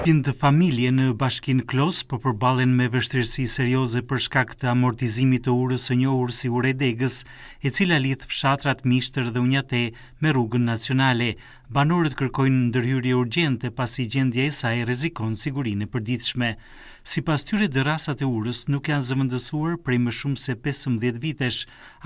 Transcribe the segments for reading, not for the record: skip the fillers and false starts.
Të familje në bashkinë Klos po përballen me vështirësi serioze për shkak të amortizimit të urës së njohur si ure e degës, e cila lidh fshatrat Mishtër dhe Unjate me rrugën nacionale. Banorët kërkojnë ndërhyrje urgjente pasi gjendja e saj rrezikon sigurinë e përditshme. Sipas tyre, dërrasat e urës nuk janë zëvendësuar prej më shumë se 15 vitesh.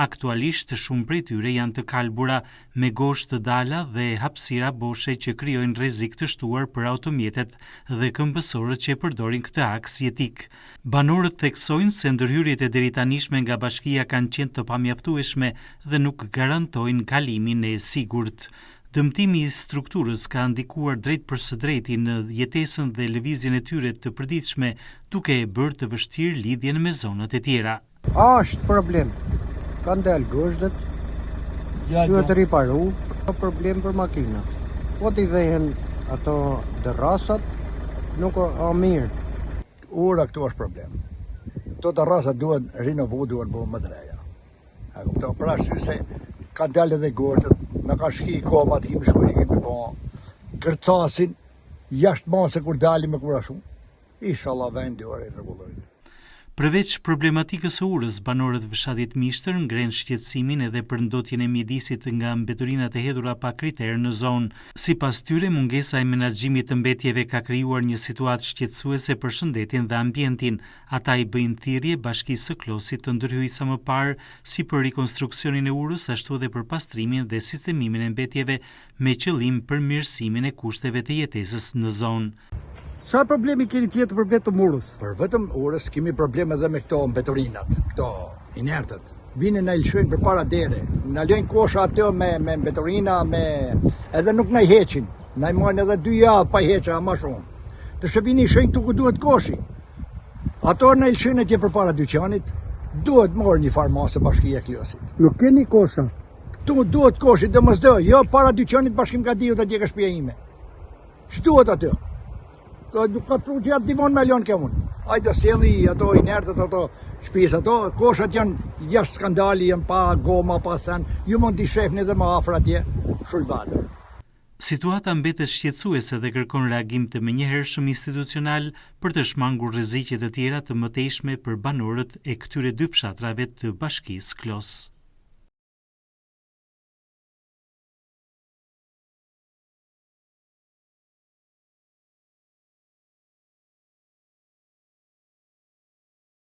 Aktualisht shumë prej tyre janë të kalbura me goshë të dala dhe hapësira boshe që krijojnë rrezik të shtuar për automjetet dhe këmbësorët që e përdorin këtë aks jetik. Banorët theksojnë se ndërhyrjet e deritanishme nga bashkia kanë qenë të pamjaftueshme dhe nuk garantojnë kalimin e sigurt. Dëmtimi i strukturës ka ndikuar drejt për së drejti në jetesën dhe lëvizjen e tyre të përditshme, duke e bërë të vështirë lidhjen me zonat e tjera. Është problem. Kanë dalë gozhdet, duhet riparu, ka problem për makinat. Po t'i vehen ato dërrasat, nuk o mirë. Ura këtu është problem. Këto dërrasat duhet rinovu, duhet bëhu më dreja. A kupto, pra arsye se kanë dalë edhe gozhdet, në ka shki koma të kemi shku e kemi po kërcasin, jashtë mase kur dalim e kur ashtu. Inshallah vendi orë i rregullojnë. Përveç problematikës së urës, banorët fshatit Mishtër ngren shqetësimin edhe për ndotjen e mjedisit nga mbeturinat e hedhura pa kriter në zonë. Sipas tyre, mungesa e menaxhimit të mbetjeve ka krijuar një situatë shqetësuese për shëndetin dhe ambientin. Ata i bëjnë thirrje bashkisë së Klosit të ndërhyjë sa më parë si për rikonstruksionin e urës, ashtu edhe për pastrimin dhe sistemimin e mbetjeve me qëllim përmirësimin e kushteve të jetesës në zonë. Sa problemi keni tjetër për vetëm urës? Për vetëm urës kemi probleme edhe me këto mbeturinat, këto inertët. Vinin na lëshojnë përpara dere, na lëjnë kosha atë me mbeturina, edhe nuk na i heqin. Na i marrin edhe 2 javë pa i heqa më shumë. Të shëvini shëjnë këtu ku duhet koshi. Ato na lëshojnë atje përpara dyqanit, duhet marrë një farmase bashkia e Klosit. Nuk keni kosha? Këtu duhet koshi, domosdë, jo para dyqanit bashkim ka diu atje ka shtëpia ime. Ç'duhet aty? Nuk ka tru që jatë dimon me ljonë ke unë. Ajde sjeli ato inertët, ato shpis, ato koshat janë jashtë skandali, janë pa goma, pa sen, ju mund t'i shefni dhe më afër atje, shulbatë. Situata mbetet shqetësuese dhe kërkon reagim të menjëhershëm institucional për të shmangur rreziqe të tjera të mëtejshme për banorët e këtyre 2 fshatrave të bashkisë Klos.